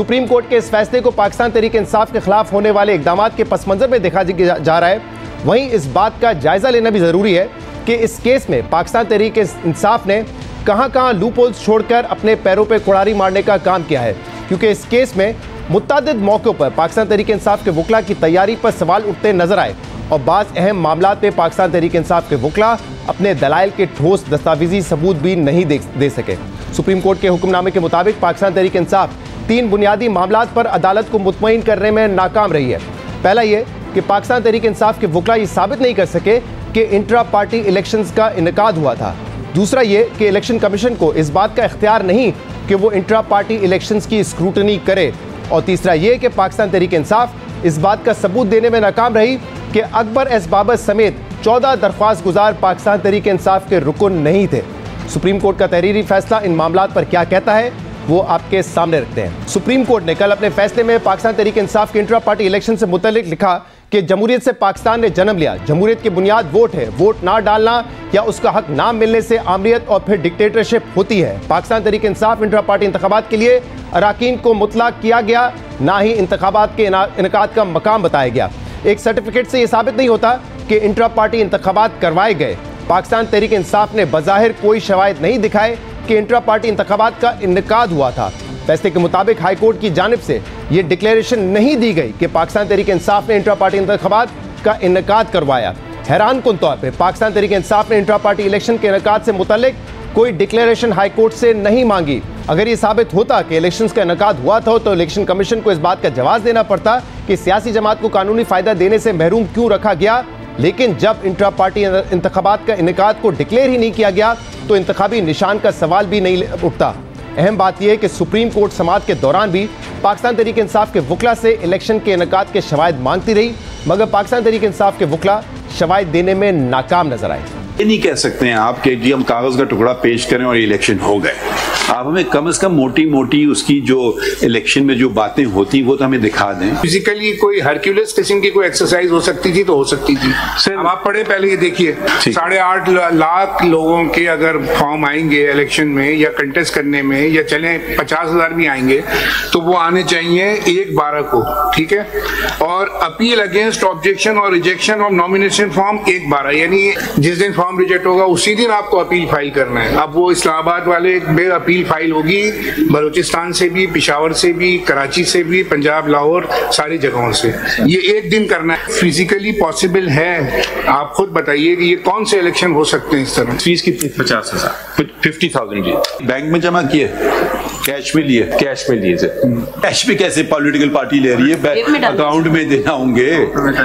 Supreme court के इस फैसले को पाकिस्तान तहरीक इंसाफ के खिलाफ होने वाले इकदामात के पस मंजर में देखा जा रहा है। वहीं इस बात का जायजा लेना भी जरूरी है कि इस केस में पाकिस्तान तहरीक इंसाफ ने कहां लूप होल्स छोड़कर अपने पैरों पर कुड़ारी मारने का काम किया है, क्योंकि इस केस में मुतअद्दिद मौक़ों पर पाकिस्तान तहरीक इंसाफ के वकला की तैयारी पर सवाल उठते नजर आए और बाज़ अहम मामलात में पाकिस्तान तहरीक इंसाफ के वकला अपने दलाइल के ठोस दस्तावेजी सबूत भी नहीं दे सके। सुप्रीम कोर्ट के हुक्मनामे के मुताबिक पाकिस्तान तहरीक इंसाफ 3 बुनियादी मामलात पर अदालत को मुतमईन करने में नाकाम रही है। पहला ये कि पाकिस्तान तहरीक इंसाफ के वकला ये साबित नहीं कर सके कि इंट्रा पार्टी इलेक्शंस का इनेकाद हुआ था। दूसरा ये कि इलेक्शन कमीशन को इस बात का इख्तियार नहीं कि वो इंट्रा पार्टी इलेक्शंस की स्क्रूटनी करे। और तीसरा ये कि पाकिस्तान तहरीक इंसाफ इस बात का सबूत देने में नाकाम रही कि अकबर एस बाबर समेत 14 दरख्वास्त गुजार पाकिस्तान तहरीक इंसाफ के रुकन नहीं थे। सुप्रीम कोर्ट का तहरीरी फैसला इन मामलात पर क्या कहता है वो आपके सामने रखते हैं। सुप्रीम कोर्ट ने कल अपने फैसले में पाकिस्तान तहरीक इंसाफ के इंट्रा पार्टी इलेक्शन से मुतल्लिक लिखा कि जमहूरियत से पाकिस्तान ने जन्म लिया। जमहूरियत की बुनियाद वोट है। वोट ना डालना या उसका हक ना मिलने से आमरीत और फिर डिक्टेटरशिप होती है। पाकिस्तान तहरीक इंसाफ इंट्रा पार्टी इंतखाबात के लिए अराकीन को मुतलक किया गया, ना ही इंतखाबात के इनेकाद का मकाम बताया गया। एक सर्टिफिकेट से यह साबित नहीं होता कि इंट्रा पार्टी इंतखाबात करवाए गए। पाकिस्तान तहरीक इंसाफ ने बज़ाहिर कोई शवाहिद नहीं दिखाए कि इंट्रा पार्टी इंतखाबात का इनेकाद हुआ था। फैसले के मुताबिक हाई कोर्ट की जानिब से यह डिक्लेरेशन नहीं दी गई कि पाकिस्तान तहरीक इंसाफ ने इंट्रा पार्टी इंतखाबात का इनेकाद करवाया। हैरान कुन तौर पर पाकिस्तान तहरीक इंसाफ ने इंट्रा पार्टी इलेक्शन के इनेकाद से मुतल्लिक कोई डिक्लेरेशन हाई कोर्ट से नहीं मांगी। अगर ये साबित होता कि इलेक्शंस का इनेकाद हुआ था तो इलेक्शन कमीशन को इस बात का जवाब देना पड़ता कि सियासी जमात को कानूनी फायदा देने से महरूम क्यों रखा गया। लेकिन जब इंट्रा पार्टी इंतखाबात का इनेकाद को डिक्लेयर ही नहीं किया गया तो इंतखाबी निशान का सवाल भी नहीं उठता। अहम बात यह है कि सुप्रीम कोर्ट समाअत के दौरान भी पाकिस्तान तहरीक इंसाफ के वकला से इलेक्शन के इनेकाद के शवाहिद मांगती रही, मगर पाकिस्तान तहरीक इंसाफ के वकला शवाहिद देने में नाकाम नजर आए। ये नहीं कह सकते हैं आप कि जी हम कागज का टुकड़ा पेश करें और इलेक्शन हो गए। आप हमें कम से कम मोटी मोटी उसकी जो इलेक्शन में जो बातें होती वो तो हमें दिखा दें। फिजिकली कोई हरक्यूलिस किस्म की कोई एक्सरसाइज हो सकती थी तो हो सकती थी। अब आप पढ़े पहले ये देखिए 8.5 लाख लोगों के अगर फॉर्म आएंगे इलेक्शन में या कंटेस्ट करने में या चले 50,000 भी आएंगे तो वो आने चाहिए 1/12 को, ठीक है। और अपील अगेंस्ट ऑब्जेक्शन और रिजेक्शन ऑफ नॉमिनेशन फॉर्म 1/12, यानी जिस दिन फॉर्म रिजेक्ट होगा उसी दिन आपको अपील फाइल करना है। अब वो इस्लामाबाद वाले बे अपील फाइल होगी बलूचिस्तान से भी, पिशावर से भी, कराची से भी, पंजाब, लाहौर, सारी जगहों से। ये एक दिन करना है। फिजिकली पॉसिबल है? आप खुद बताइए कि ये कौन से इलेक्शन हो सकते हैं इस तरह। फीस कितनी? 50,000, 50,000 जी। बैंक में जमा किए, कैश में लिए? कैश में लिए सर। कैश में कैसे पॉलिटिकल पार्टी ले रही है? अकाउंट में देना होंगे।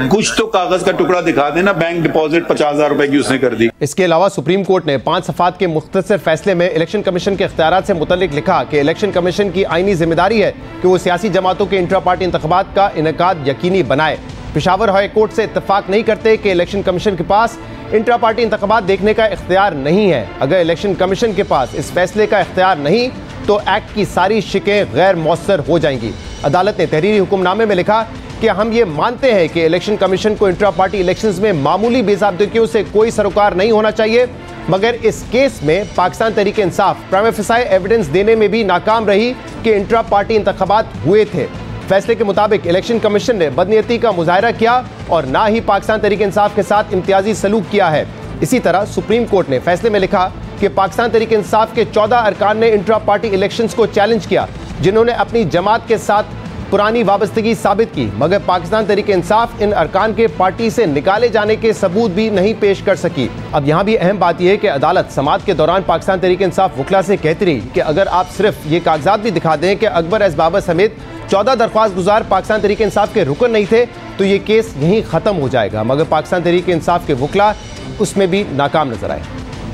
कुछ तो कागज का टुकड़ा दिखा देना। बैंक डिपॉजिट 50,000 रुपए की उसने कर दी। इसके अलावा सुप्रीम कोर्ट ने 5 सफ़ात के मुख्तसर फैसले में इलेक्शन कमीशन के इख्तियारात से मुतल्लिक लिखा कि इलेक्शन कमीशन की आईनी जिम्मेदारी है कि वो सियासी जमातों के इंट्रा पार्टी इंतखाबात का इनेकाद यकीनी बनाए। पेशावर हाई कोर्ट से इत्तफाक नहीं करते कि इलेक्शन कमीशन के पास इंट्रा पार्टी इंतखाबात देखने का इख्तियार नहीं है। अगर इलेक्शन कमीशन के पास इस फैसले का इख्तियार नहीं तो एक्ट की सारी शिकें गैर मौसर हो जाएंगी। अदालत ने तहरीरी हुक्मनामे में लिखा कि हम ये मानते हैं कि इलेक्शन कमीशन को इंट्रा पार्टी इलेक्शंस में मामूली बेज़ाब्तियों से कोई सरोकार नहीं होना चाहिए, मगर इस केस में Pakistan Tehreek Insaf prima facie evidence देने में भी नाकाम रही कि इंट्रा पार्टी इंतखाबात हुए थे। फैसले के मुताबिक इलेक्शन कमीशन ने बदनीयती का मुजाहरा किया और ना ही पाकिस्तान तहरीक इंसाफ के साथ इम्तियाजी सलूक किया है। इसी तरह सुप्रीम कोर्ट ने फैसले में लिखा कि पाकिस्तान तहरीक इंसाफ के 14 अरकान ने इंट्रा पार्टी इलेक्शंस को चैलेंज किया, जिन्होंने अपनी जमात के साथ पुरानी वाबस्तगी साबित की, मगर पाकिस्तान तहरीक इंसाफ इन अरकान के पार्टी से निकाले जाने के सबूत भी नहीं पेश कर सकी। अब यहाँ भी अहम बात यह है कि अदालत समाअत के दौरान पाकिस्तान तहरीक इंसाफ वकला से कहती रही कि अगर आप सिर्फ ये कागजात भी दिखा दें कि अकबर एस बाबर समेत 14 दरख्वास्त गुजार पाकिस्तान तहरीक इंसाफ के रुकन नहीं थे तो ये केस यहीं ख़त्म हो जाएगा, मगर पाकिस्तान तहरीक इंसाफ के वकला उसमें भी नाकाम नजर आए।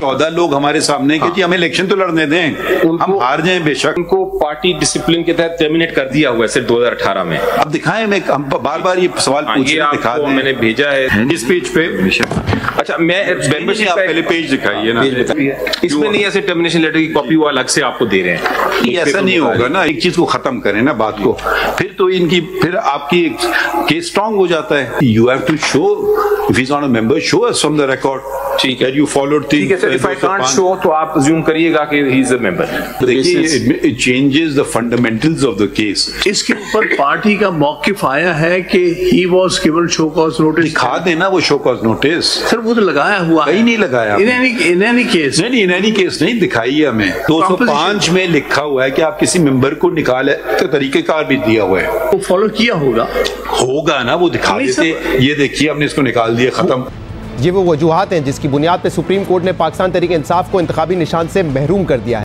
14 लोग हमारे सामने कि जी हमें इलेक्शन तो लड़ने दें, हम हार जाएं बेशक। उनको पार्टी डिसिप्लिन के तहत टर्मिनेट कर दिया हुआ है सिर्फ 2018 में। अब दिखाएं, मैं हम बार-बार ये सवाल पूछ रहे, दिखा दें। मैंने भेजा है इस पेज पे। अच्छा, मैं मेंबरशिप आप पहले पेज दिखाइए ना। इसमें नहीं ऐसे टर्मिनेशन लेटर की कॉपी वो अलग से आपको दे रहे हैं। ऐसा नहीं होगा ना, एक चीज को खत्म करें ना बात को, फिर तो फिर आपकी केस स्ट्रांग हो जाता है। You have to show, if he is not a member, show us from the record. ठीक है, you followed ठीक है sir, if I can't show तो आप assume करिएगा कि he is a member। देखिए, it changes the fundamentals of the case। इसके ऊपर पार्टी का मौकिफ आया है कि he was given show cause notice। दिखा देना वो show cause notice। सर वो तो लगाया हुआ है। कहीं नहीं लगाया। in any case नहीं, in any case नहीं दिखाई है हमें। 205 में लिखा हुआ है कि आप किसी मेंबर को निकाले तो तरीकेकार भी दिया हुआ है, वो फॉलो किया होगा ना, वो दिखा देते, ये देखिए हमने इसको निकाल दिया, खत्म। ये वो वजूहात हैं जिसकी बुनियाद पर सुप्रीम कोर्ट ने पाकिस्तान तहरीक इंसाफ को इंतखाबी निशान से महरूम कर दिया है।